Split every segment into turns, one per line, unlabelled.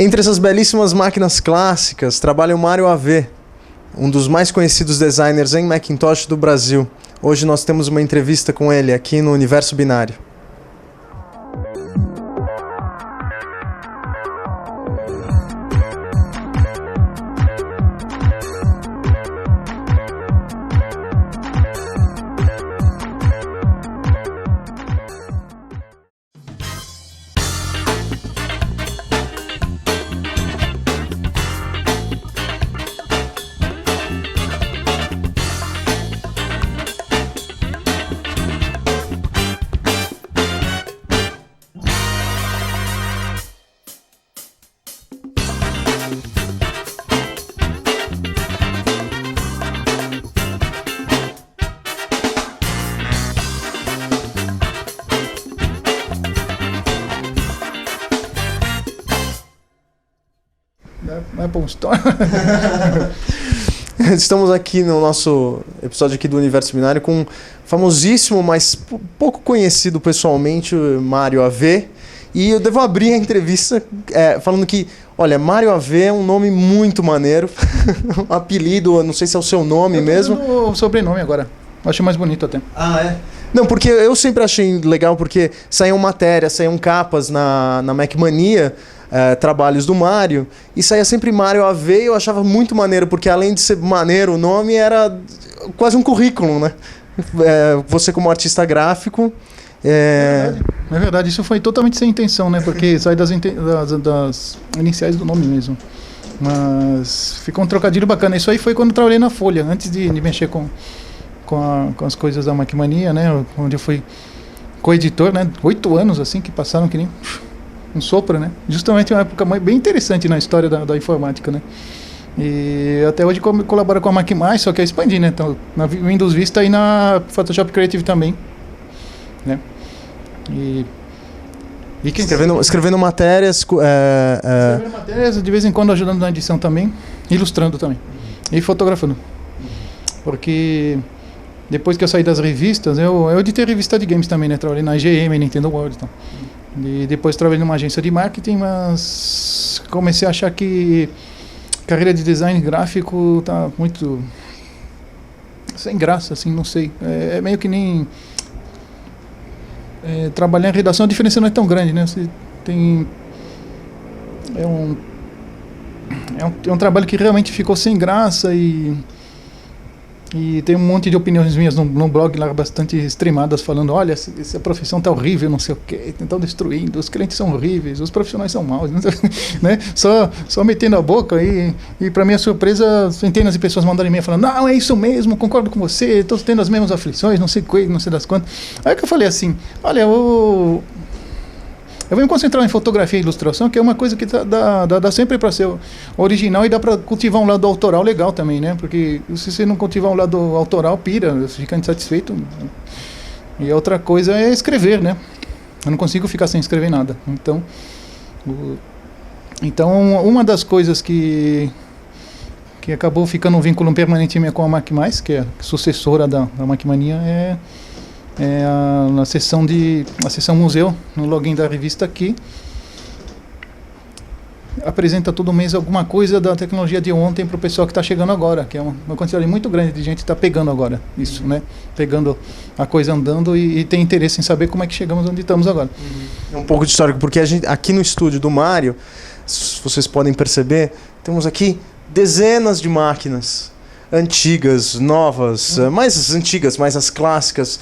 Entre essas belíssimas máquinas clássicas, trabalha o Mário AV, um dos mais conhecidos designers em Macintosh do Brasil. Hoje nós temos uma entrevista com ele aqui no Universo Binário.
Apple Store.
Estamos aqui no nosso episódio aqui do Universo Binário com um famosíssimo, mas pouco conhecido pessoalmente, o Mário AV. E eu devo abrir a entrevista falando que, olha, Mário AV é um nome muito maneiro. Um apelido, eu não sei se é o seu nome mesmo.
O sobrenome agora. Acho mais bonito até.
Ah, é? Não, porque eu sempre achei legal, porque saíam matérias, saíam capas na Mac Mania, trabalhos do Mário, e saía sempre Mário AV, e eu achava muito maneiro, porque além de ser maneiro, o nome era quase um currículo, né? Você como artista gráfico...
É verdade, isso foi totalmente sem intenção, né? Porque sai das iniciais do nome mesmo. Mas ficou um trocadilho bacana. Isso aí foi quando eu trabalhei na Folha, antes de mexer com as coisas da Mac Mania, né? Onde eu fui co-editor, né? 8 anos, assim, que passaram que nem um sopro, né? Justamente uma época bem interessante na história da informática, né? E até hoje colabora com a Mac+, só que é expandir, né? Então, na Windows Vista e na Photoshop Creative também, né? E
escrevendo matérias...
Escrevendo matérias, de vez em quando ajudando na edição também, ilustrando também, e fotografando. Porque depois que eu saí das revistas, eu editei revista de games também, né? Trabalhei na IGM, Nintendo World e tal. E depois trabalhei numa agência de marketing, mas comecei a achar que carreira de design gráfico tá muito sem graça, assim, não sei. É meio que nem trabalhar em redação, a diferença não é tão grande, né? Você tem é um trabalho que realmente ficou sem graça e tem um monte de opiniões minhas no blog lá bastante extremadas falando, olha, essa profissão tá horrível, não sei o quê, estão destruindo, os clientes são horríveis, os profissionais são maus, né? Só metendo a boca e para minha surpresa, centenas de pessoas mandaram e-mail falando, não, é isso mesmo, concordo com você, estou tendo as mesmas aflições, não sei das quantas. Aí que eu falei assim, olha, eu vou me concentrar em fotografia e ilustração, que é uma coisa que dá sempre para ser original e dá para cultivar um lado autoral legal também, né? Porque se você não cultivar um lado autoral, pira, você fica insatisfeito. E a outra coisa é escrever, né? Eu não consigo ficar sem escrever nada. Então uma das coisas que acabou ficando um vínculo permanente minha com a Mac+, que é a sucessora da Mac Mania, a sessão museu, no login da revista aqui, apresenta todo mês alguma coisa da tecnologia de ontem para o pessoal que está chegando agora, que é uma quantidade muito grande de gente que está pegando agora isso, né? Pegando a coisa andando e tem interesse em saber como é que chegamos onde estamos agora.
É um pouco de histórico, porque a gente, aqui no estúdio do Mário, vocês podem perceber, temos aqui dezenas de máquinas antigas, novas, mais antigas, mais as clássicas,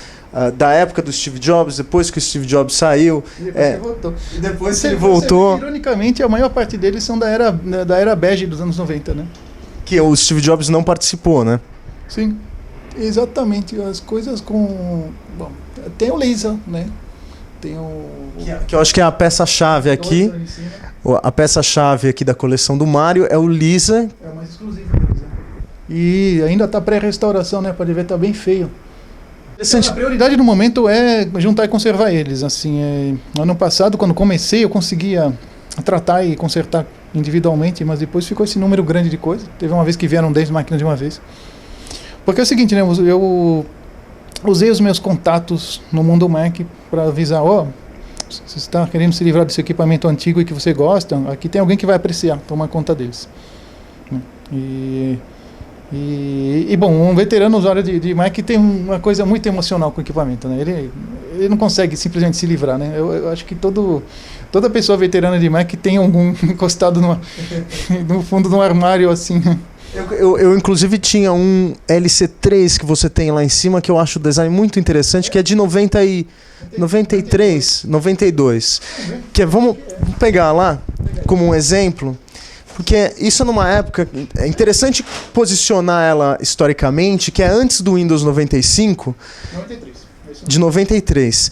da época do Steve Jobs, depois que o Steve Jobs saiu.
E depois ele voltou. Ironicamente, a maior parte deles são da era bege dos anos 90, né?
Que o Steve Jobs não participou, né?
Sim, exatamente. As coisas com... Bom, tem o laser, né? Tem o...
Que eu acho que é a peça-chave aqui. A peça-chave aqui da coleção do Mário é o Lisa.
É o mais exclusivo, por exemplo. E ainda está pré-restauração, né? Pode ver, está bem feio. A prioridade no momento é juntar e conservar eles. Assim, ano passado, quando comecei, eu conseguia tratar e consertar individualmente, mas depois ficou esse número grande de coisas. Teve uma vez que vieram 10 máquinas de uma vez. Porque é o seguinte, né? Eu usei os meus contatos no mundo Mac para avisar, Se você está querendo se livrar desse equipamento antigo e que você gosta, aqui tem alguém que vai apreciar, tomar conta deles. Né? E bom, um veterano usuário de Mac tem uma coisa muito emocional com o equipamento, né? Ele não consegue simplesmente se livrar, né? Eu acho que toda pessoa veterana de Mac tem algum encostado no fundo de um armário assim.
Eu inclusive tinha um LC3 que você tem lá em cima, que eu acho o design muito interessante, que é de 93, 92. Que vamos pegar lá como um exemplo, porque isso numa época, é interessante posicionar ela historicamente, que é antes do Windows 95,
93.
De 93.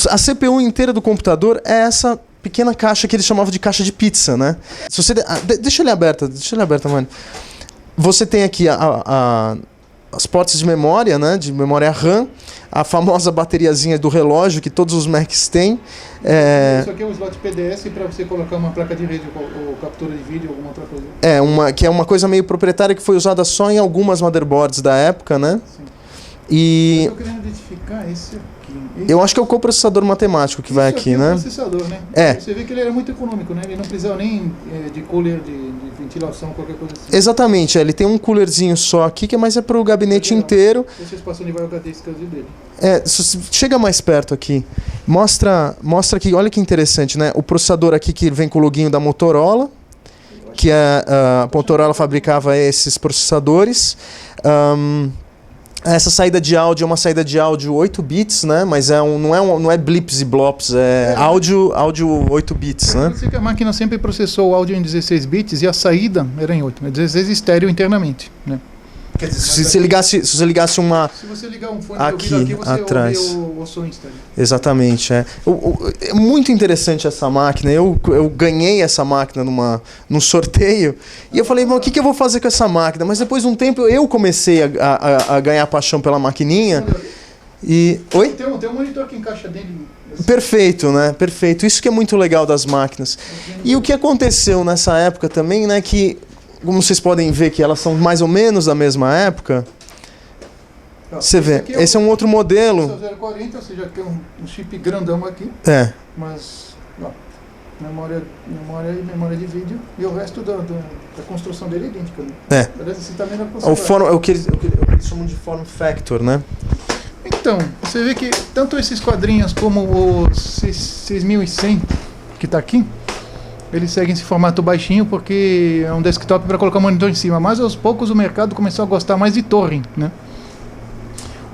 A CPU inteira do computador é essa pequena caixa que eles chamavam de caixa de pizza, né? Se você, deixa ele aberta, mano. Você tem aqui as portas de memória, né, de memória RAM, a famosa bateriazinha do relógio que todos os Macs têm.
Isso aqui é um slot PDS para você colocar uma placa de rede ou captura de vídeo ou alguma outra coisa.
Que é uma coisa meio proprietária que foi usada só em algumas motherboards da época, né?
Sim.
E
eu tô querendo identificar esse aqui.
Eu acho que é o coprocessador matemático que vai aqui, né?
É o processador, né? Você vê que ele era muito econômico, né? Ele não precisava nem de cooler, de ventilação, qualquer coisa assim.
Exatamente, ele tem um coolerzinho só aqui, que é para o gabinete inteiro.
Esse espaço onde vai o HD exclusivo dele.
Chega mais perto aqui. Mostra aqui, olha que interessante, né? O processador aqui que vem com o loginho da Motorola, que a Motorola fabricava esses processadores. Essa saída de áudio é uma saída de áudio 8 bits, né? Mas não é blips e blops, é áudio 8 bits, né?
Parece que a máquina sempre processou o áudio em 16 bits e a saída era em 8, 16 estéreo internamente, né?
Quer dizer, se você ligasse uma...
Se você ligar um fone de ouvido aqui, você
atrás.
ouve o som estéreo.
Exatamente, é muito interessante essa máquina. Eu ganhei essa máquina num sorteio e eu falei, o que eu vou fazer com essa máquina? Mas depois de um tempo eu comecei a ganhar paixão pela maquininha. Oi?
Tem um monitor que encaixa dele.
Perfeito, né? Perfeito. Isso que é muito legal das máquinas. E o que aconteceu nessa época também, né? Que, como vocês podem ver que elas são mais ou menos da mesma época. Você vê, esse é um outro modelo.
040, ou seja, aqui é um chip grandão aqui. Mas, memória de vídeo. E o resto da construção dele é idêntica. Né? Esse também
é o que eles chamam de form factor, né?
Então, você vê que tanto esses quadrinhos como o 6100 que está aqui, eles seguem esse formato baixinho porque é um desktop para colocar o monitor em cima. Mas aos poucos o mercado começou a gostar mais de torre, né?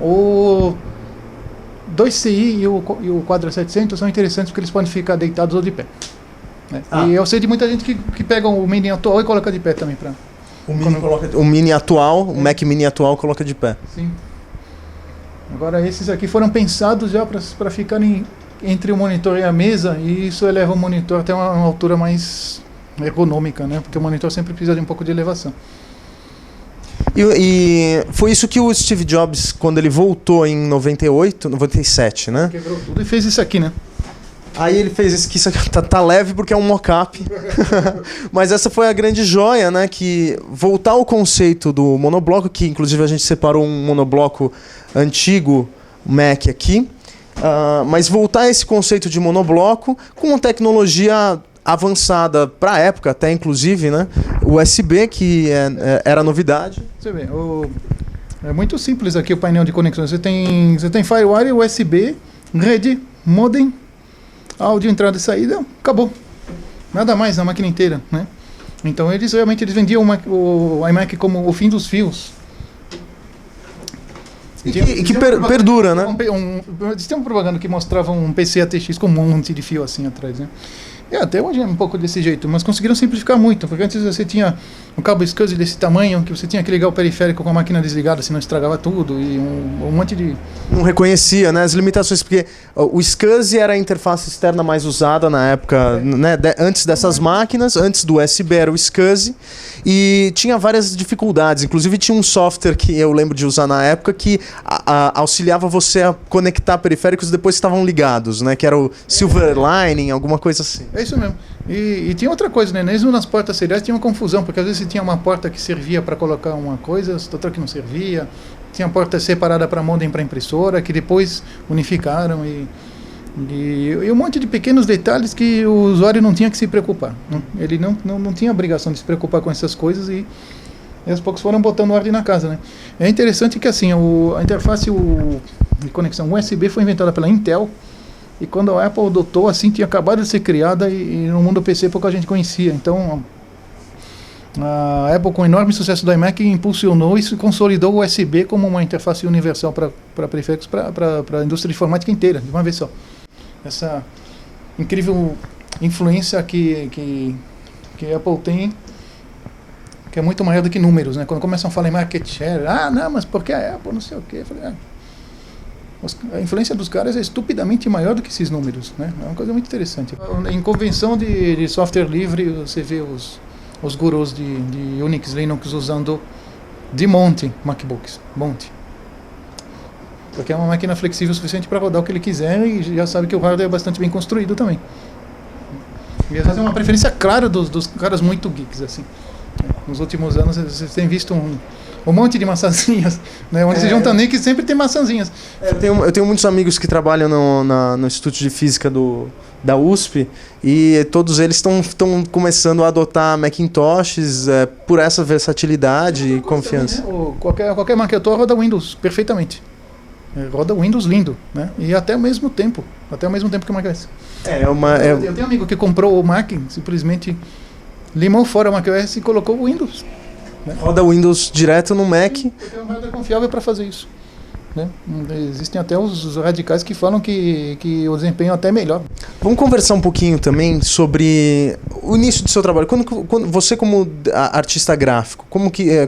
O 2CI e o Quadra 700 são interessantes porque eles podem ficar deitados ou de pé. Né? E eu sei de muita gente que pega o Mini atual e coloca de pé também.
O Mini atual, o Mac Mini atual coloca de pé.
Sim. Agora esses aqui foram pensados já para ficarem entre o monitor e a mesa, e isso eleva o monitor até uma altura mais ergonômica, né? Porque o monitor sempre precisa de um pouco de elevação.
E foi isso que o Steve Jobs, quando ele voltou em 97, né?
Quebrou tudo e fez isso aqui, né?
Aí ele fez isso aqui, tá leve porque é um mock-up. Mas essa foi a grande joia, né? Que voltar ao conceito do monobloco, que inclusive a gente separou um monobloco antigo, Mac aqui. Mas voltar a esse conceito de monobloco com uma tecnologia avançada para a época, até inclusive, né? USB, que era novidade.
Você vê, é muito simples aqui o painel de conexões. Você tem FireWire, USB, rede, modem, áudio, entrada e saída, acabou. Nada mais na máquina inteira, né? Então eles vendiam o iMac como o fim dos fios.
Perdura, né?
Eles têm uma propaganda que mostrava um PC ATX com um monte de fio assim atrás, né? Até hoje é um pouco desse jeito, mas conseguiram simplificar muito, porque antes você tinha um cabo SCSI desse tamanho, que você tinha que ligar o periférico com a máquina desligada, senão estragava tudo, e um monte de...
Não reconhecia, né, as limitações, porque o SCSI era a interface externa mais usada na época, né, antes dessas máquinas, antes do USB era o SCSI, e tinha várias dificuldades, inclusive tinha um software que eu lembro de usar na época que auxiliava você a conectar periféricos depois que estavam ligados, né, que era o Silverline, alguma coisa assim.
É isso mesmo. E tinha outra coisa, né? Mesmo nas portas seriais tinha uma confusão, porque às vezes você tinha uma porta que servia para colocar uma coisa, outra que não servia. Tinha porta separada para modem para impressora, que depois unificaram. E um monte de pequenos detalhes que o usuário não tinha que se preocupar. Ele não tinha obrigação de se preocupar com essas coisas e aos poucos foram botando ordem na casa, né? É interessante que assim, a interface de conexão USB foi inventada pela Intel e quando a Apple adotou, assim, tinha acabado de ser criada e no mundo PC pouca gente conhecia. Então a Apple, com o enorme sucesso do iMac, impulsionou e consolidou o USB como uma interface universal para periféricos para a indústria de informática inteira, de uma vez só. Essa incrível influência que a Apple tem, que é muito maior do que números, né? Quando começam a falar em market share, não, mas por que a Apple, não sei o quê. Eu falei, a influência dos caras é estupidamente maior do que esses números, né? É uma coisa muito interessante. Em convenção de software livre, você vê os gurus de Unix, Linux usando de monte MacBooks, monte. Porque é uma máquina flexível o suficiente para rodar o que ele quiser e já sabe que o hardware é bastante bem construído também. E às vezes é uma preferência clara dos caras muito geeks, assim. Nos últimos anos vocês têm visto um monte de maçãzinhas, né? Onde se junta nem que sempre tem maçãzinhas.
Eu tenho muitos amigos que trabalham no Instituto de Física da USP e todos eles estão começando a adotar Macintoshes por essa versatilidade e confiança.
Também, né? Qualquer Macintosh roda Windows perfeitamente. Roda Windows lindo, né? E até ao mesmo tempo que o macOS. Eu tenho um amigo que comprou o Mac, simplesmente limou fora o macOS e colocou o Windows.
Né? Roda Windows direto no Mac.
Porque é um hardware confiável para fazer isso. Né? Existem até os radicais que falam que o desempenho é até melhor.
Vamos conversar um pouquinho também sobre o início do seu trabalho. Quando você, como artista gráfico,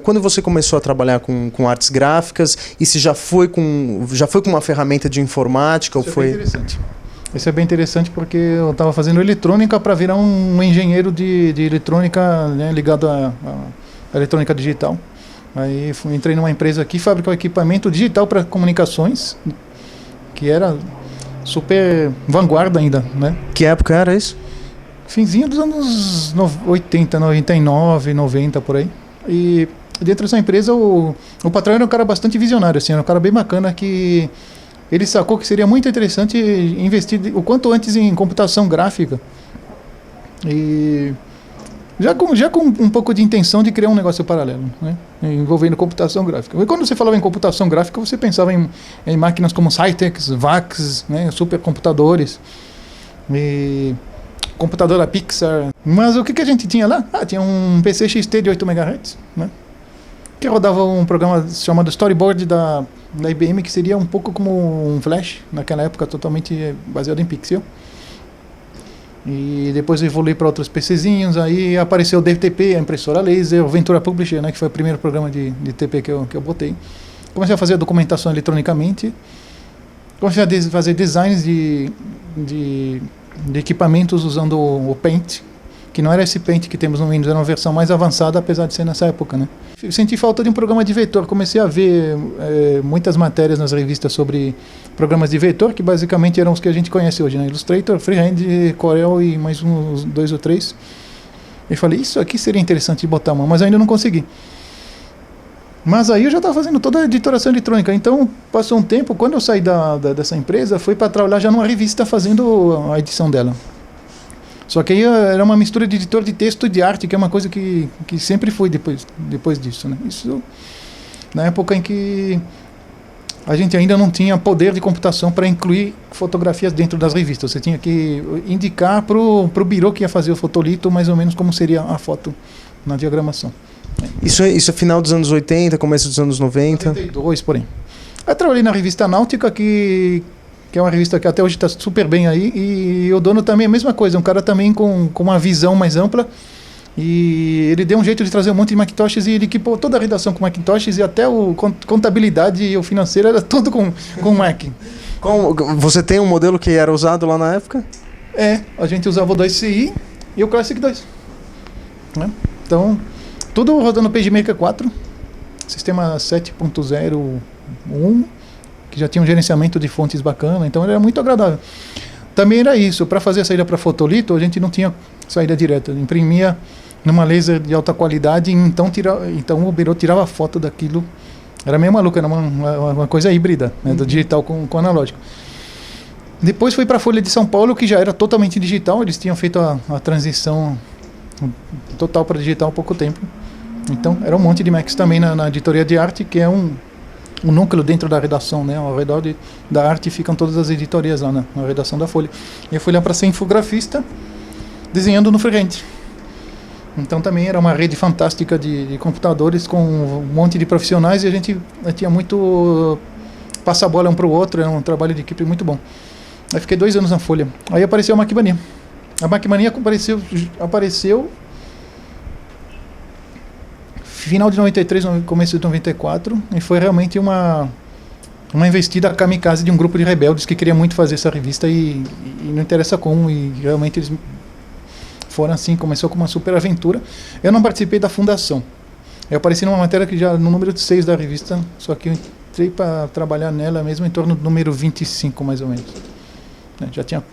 quando você começou a trabalhar com artes gráficas e se já foi com uma ferramenta de informática?
Isso é bem interessante. Isso é bem interessante porque eu estava fazendo eletrônica para virar um engenheiro de eletrônica, né, ligado à eletrônica digital. Aí entrei numa empresa que fabricava equipamento digital para comunicações, que era super vanguarda ainda, né?
Que época era isso?
Finzinho dos anos 80, 99, 90, por aí. E dentro dessa empresa o patrão era um cara bastante visionário, assim, era um cara bem bacana que ele sacou que seria muito interessante investir o quanto antes em computação gráfica. E já com um pouco de intenção de criar um negócio paralelo, né? Envolvendo computação gráfica. E quando você falava em computação gráfica, você pensava em máquinas como Cytex, VAX, né? Supercomputadores, e computadora Pixar. Mas o que a gente tinha lá? Tinha um PC XT de 8 MHz, né? Que rodava um programa chamado Storyboard da IBM, que seria um pouco como um Flash, naquela época totalmente baseado em pixel. E depois evolui para outros PCzinhos, aí apareceu o DTP, a impressora laser, o Ventura Publisher, né, que foi o primeiro programa de TP que eu botei. Comecei a fazer a documentação eletronicamente, comecei a fazer designs de equipamentos usando o Paint, que não era esse Paint que temos no Windows, era uma versão mais avançada, apesar de ser nessa época, né. Senti falta de um programa de vetor, comecei a ver muitas matérias nas revistas sobre programas de vetor, que basicamente eram os que a gente conhece hoje, né? Illustrator, Freehand, Corel e mais uns 2 ou 3. E falei, isso aqui seria interessante de botar uma, mas ainda não consegui. Mas aí eu já estava fazendo toda a editoração eletrônica, então passou um tempo, quando eu saí dessa empresa, fui para trabalhar já numa revista fazendo a edição dela. Só que aí era uma mistura de editor de texto e de arte, que é uma coisa que sempre fui depois disso, né? Isso na época em que a gente ainda não tinha poder de computação para incluir fotografias dentro das revistas. Você tinha que indicar para o birô que ia fazer o fotolito mais ou menos como seria a foto na diagramação.
Isso é final dos anos 80, começo dos anos 90?
92, porém. Eu trabalhei na revista Náutica, que é uma revista que até hoje está super bem aí, e o dono também é a mesma coisa, um cara também com uma visão mais ampla, e ele deu um jeito de trazer um monte de Macintoshes e ele equipou toda a redação com Macintoshes e até o contabilidade e o financeiro era tudo com Mac.
Você tem um modelo que era usado lá na época?
A gente usava o 2CI e o Classic 2. Né? Então, tudo rodando PageMaker 4, sistema 7.01, que já tinha um gerenciamento de fontes bacana, então era muito agradável. Também era isso, para fazer a saída para fotolito, a gente não tinha saída direta, imprimia numa laser de alta qualidade, então o birô tirava foto daquilo, era meio maluco, era uma coisa híbrida, né, do digital com analógico. Depois fui para a Folha de São Paulo, que já era totalmente digital. Eles tinham feito a transição total para digital há pouco tempo. Então, era um monte de Macs também na editoria de arte, que é um núcleo dentro da redação, né? Ao redor da arte ficam todas as editorias lá na redação da Folha. E eu fui lá para ser infografista, desenhando no freehand. Então também era uma rede fantástica de computadores com um monte de profissionais, e a gente tinha muito passa a bola um para o outro, era um trabalho de equipe muito bom. Aí fiquei 2 anos na Folha. Aí apareceu a Macmania. A Macmania apareceu final de 93, começo de 94, e foi realmente uma investida kamikaze de um grupo de rebeldes que queria muito fazer essa revista e não interessa como, e realmente eles foram assim, começou com uma super aventura. Eu não participei da fundação. Eu apareci numa matéria que já no número 6 da revista, só que eu entrei para trabalhar nela mesmo em torno do número 25, mais ou menos. Já tinha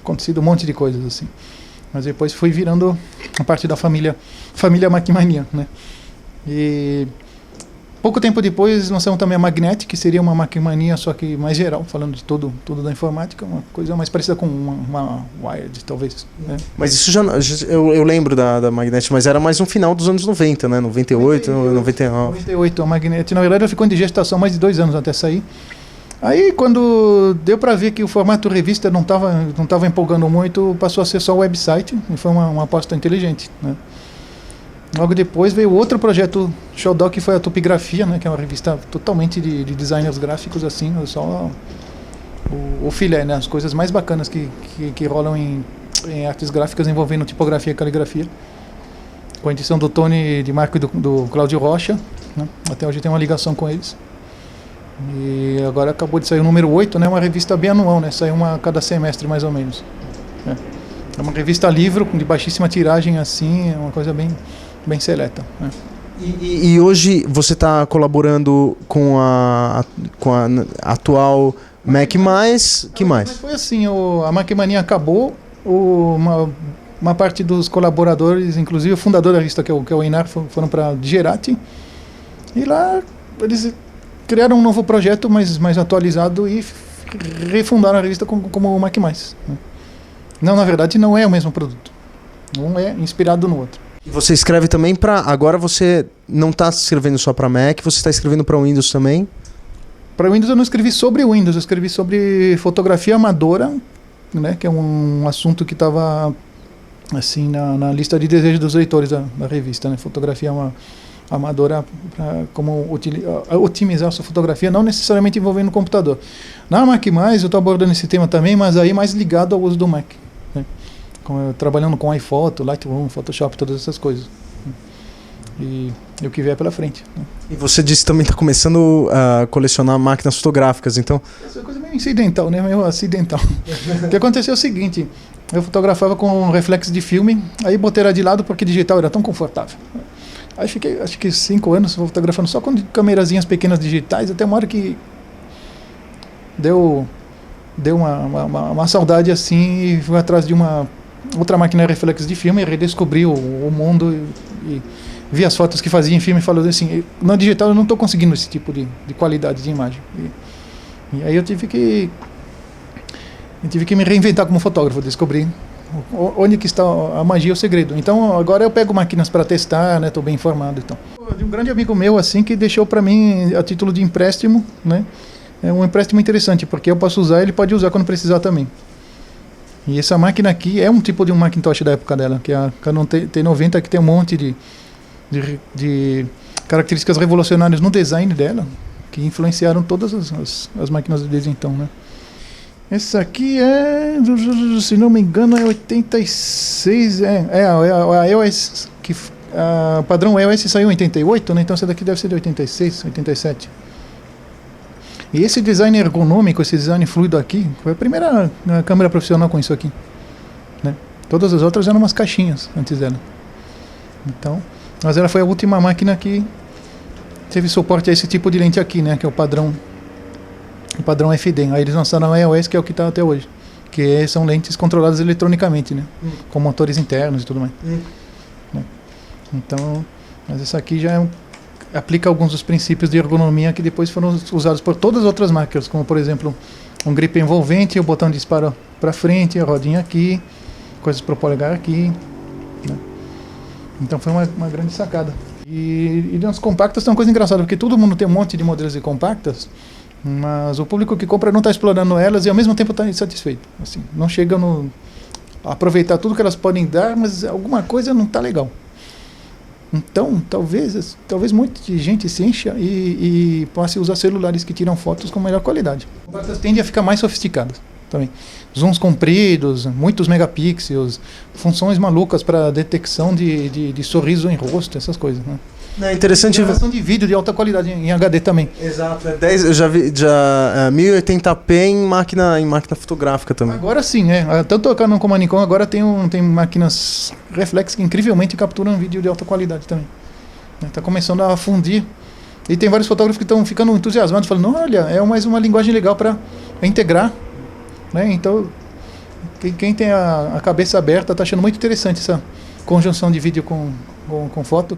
acontecido um monte de coisas assim. Mas depois foi virando a parte da família Macmania, né? E pouco tempo depois lançamos também a Magnetic, que seria uma Macmania, só que mais geral, falando de tudo da informática, uma coisa mais parecida com uma Wired, talvez. Né?
Mas isso eu lembro da Magnetic, mas era mais no final dos anos 90, né? 98, 99.
98, a Magnetic, na verdade, ela ficou em gestação mais de 2 anos até sair. Aí, quando deu para ver que o formato revista não estava empolgando muito, passou a ser só o website, e foi uma aposta inteligente, né? Logo depois veio outro projeto Xodó, que foi a Topografia, né, que é uma revista totalmente de designers gráficos, assim, só o filé, né, as coisas mais bacanas que rolam em artes gráficas envolvendo tipografia e caligrafia, com a edição do Tony de Marco e do Cláudio Rocha, né, até hoje tem uma ligação com eles. E agora acabou de sair o número 8, né, uma revista bianual, né, sai uma a cada semestre mais ou menos. É uma revista livro de baixíssima tiragem, assim, é uma coisa bem seleta. Né?
E hoje você está colaborando com a atual Mac+, que mais?
Mas foi assim, a Macmania acabou, uma parte dos colaboradores, inclusive o fundador da revista, que é o Einar, foram para Digerati, e lá eles criaram um novo projeto mais atualizado e refundaram a revista como o Mac+. Né? Não, na verdade não é o mesmo produto, um é inspirado no outro.
Você escreve também para... Agora você não está escrevendo só para Mac, você está escrevendo para Windows também?
Para Windows eu não escrevi sobre Windows, eu escrevi sobre fotografia amadora, né, que é um assunto que estava assim, na lista de desejos dos leitores da revista. Né, fotografia amadora, como otimizar a sua fotografia, não necessariamente envolvendo o computador. Na Mac+, eu estou abordando esse tema também, mas aí mais ligado ao uso do Mac. Né. Trabalhando com iPhoto, Lightroom, Photoshop, todas essas coisas. E o que vier pela frente. Né?
E você disse que também está começando a colecionar máquinas fotográficas, então...
Essa é coisa meio incidental, né? Meio acidental. O que aconteceu é o seguinte, eu fotografava com reflexo de filme, aí botei ela de lado porque digital era tão confortável. Aí fiquei, acho que 5 anos fotografando só com câmerazinhas pequenas digitais, até uma hora que deu uma saudade assim, e fui atrás de uma outra máquina reflexo de filme e redescobri o mundo e vi as fotos que fazia em filme e falou assim, na digital eu não estou conseguindo esse tipo de qualidade de imagem. E aí eu tive que me reinventar como fotógrafo, descobrir onde que está a magia, o segredo. Então agora eu pego máquinas para testar, né, estou bem informado. Então. De um grande amigo meu assim que deixou para mim a título de empréstimo, né, é um empréstimo interessante porque eu posso usar, ele pode usar quando precisar também. E essa máquina aqui é um tipo de um Macintosh da época dela, que é a Canon T90, que tem um monte de características revolucionárias no design dela, que influenciaram todas as máquinas desde então, né? Essa aqui é, se não me engano, é 86, a EOS, o padrão EOS saiu em 88, né? Então essa daqui deve ser de 86, 87. E esse design ergonômico, esse design fluido aqui, foi a primeira câmera profissional com isso aqui. Né? Todas as outras eram umas caixinhas antes dela. Então, mas ela foi a última máquina que teve suporte a esse tipo de lente aqui, né? Que é o padrão FD. Aí eles lançaram a EOS, que é o que está até hoje. Que são lentes controladas eletronicamente, né? Com motores internos e tudo mais. Né? Então, mas essa aqui já aplica alguns dos princípios de ergonomia que depois foram usados por todas as outras marcas, como por exemplo um grip envolvente, o botão de disparo para frente, a rodinha aqui, coisas para o polegar aqui, né? Então foi uma grande sacada. E nas compactas tem uma coisa engraçada, porque todo mundo tem um monte de modelos de compactas, mas o público que compra não está explorando elas e ao mesmo tempo está insatisfeito. Assim, não chega a aproveitar tudo que elas podem dar, mas alguma coisa não está legal. Então, talvez muita gente se encha e passe a usar celulares que tiram fotos com melhor qualidade. As compactas tendem a ficar mais sofisticadas também. Zooms compridos, muitos megapixels, funções malucas para detecção de sorriso em rosto, essas coisas, né?
É interessante.
Gravação de vídeo de alta qualidade em HD também.
Exato. Eu já vi 1080p em máquina fotográfica também.
Agora sim, tanto a Canon como a Nikon agora tem máquinas reflex que incrivelmente capturam vídeo de alta qualidade também. Está começando a fundir. E tem vários fotógrafos que estão ficando entusiasmados, falando, olha, é mais uma linguagem legal para integrar, né? Então, quem tem a cabeça aberta está achando muito interessante essa conjunção de vídeo com foto.